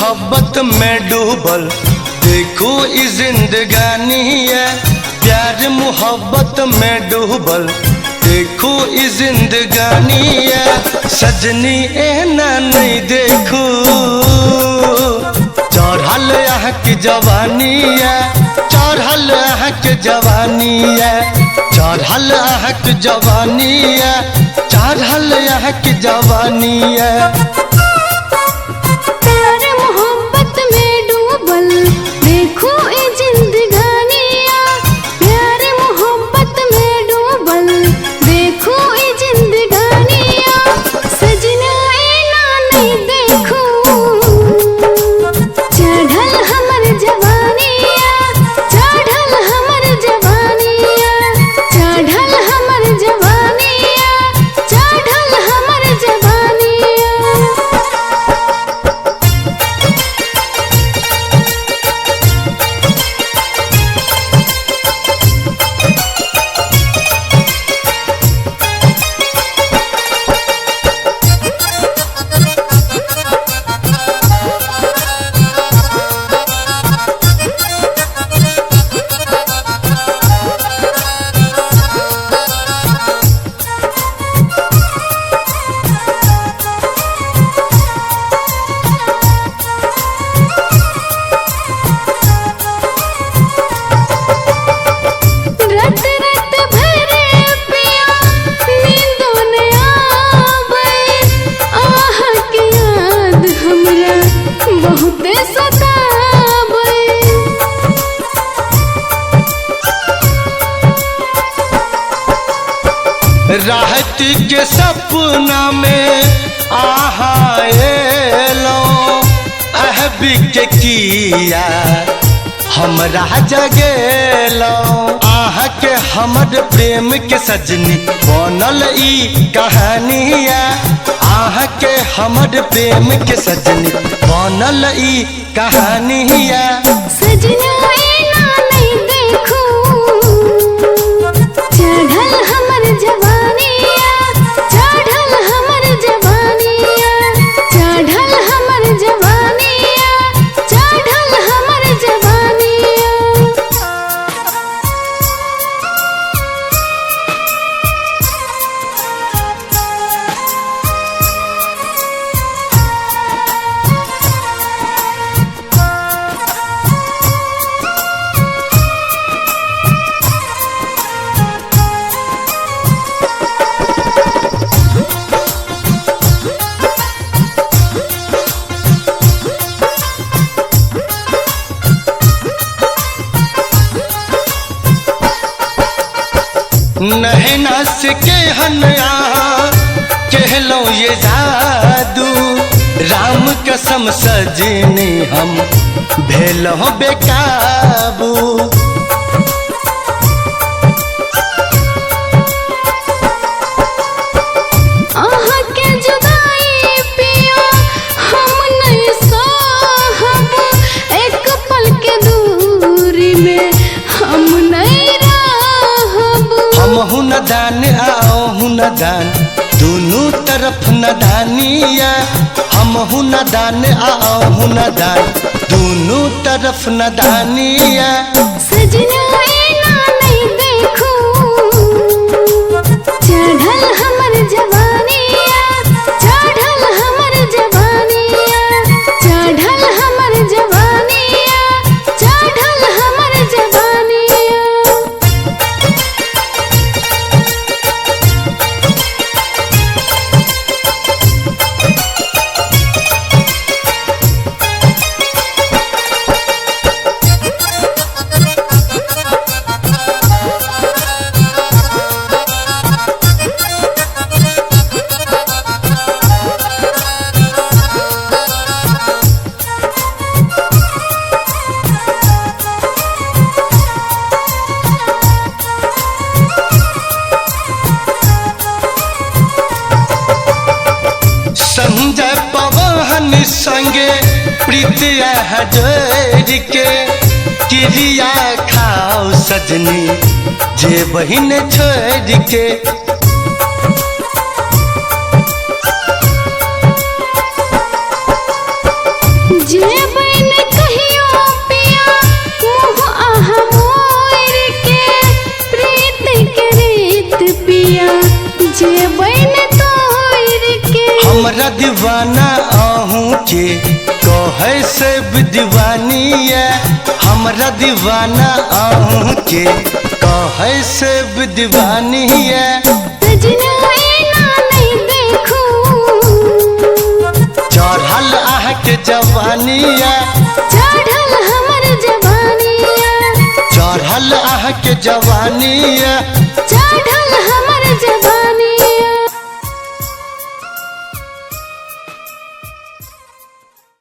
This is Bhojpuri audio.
मोहब्बत में डूबल देखो ई जिंदगानी है। प्यार मोहब्बत में डूबल देखो ई जिंदगानी है। सजनी एना नहीं देखो चढ़ल यहाँ की जवानी है। चढ़ल यहाँ के जवानी है। चढ़ल यहाँ की जवानी है। चढ़ल यहाँ की जवानी है। प्यार मोहब्बत में डूबल देखो ये जिंदगानिया। प्यार मोहब्बत में डूबल देखो ये जिंदगानिया। सजना एना नहीं देखो चढ़ल हमर जवानिया। चढ़ल हमर जवानिया। चढ़ल हमर जवानिया। चढ़ल हमर जवानिया। रत रत भरे पिया नींदो न आवे। आह के याद हमरा बहुते सतावे। राहत के सपना में आहाएलो अहबी के किया हमरा जगेलो। आह के हमर प्रेम के सजनी बनल ई कहानिया। आह के हमर प्रेम के सजनी बनल ई कहानिया। सजना एना नहीं देखो चढ़ल हमर जवानिया। चढ़ल हमर जवानिया। चढ़ल हमर जवानिया। चढ़ल हमर जवानिया। नैना से केहनया कहलो ये जादू। राम कसम सजनी हम भेलो बेकाबू। आह के जुदाई पिया हम नहीं सहब। एक पल के दूरी में हम नहीं रहब। हम हुन दान आओ हुन दान दोनों तरफ नदानिया। हम हुन दान आओ हुन दान दोनों तरफ नदानिया। सजना एना नहीं देखो चढ़ल हमर जवानिया। चढ़ल हमर जवानिया। चढ़ल हमर जवानिया। चढ़ल हमर जवानिया। संजय पवन संगे प्रीतिया हजर के क्रिया खाओ सजनी जे बहिन छोड़ के। जे हमरा दीवाना आहूँ के कहे से दीवानिया हमरा दीवाना आहूँ के कहे से दीवानिया सजना एना नहीं देखू चढ़ल आह के जवानिया चढ़ल हमर जवानिया चढ़ल आह के जवानिया चढ़ल हमर जवानिया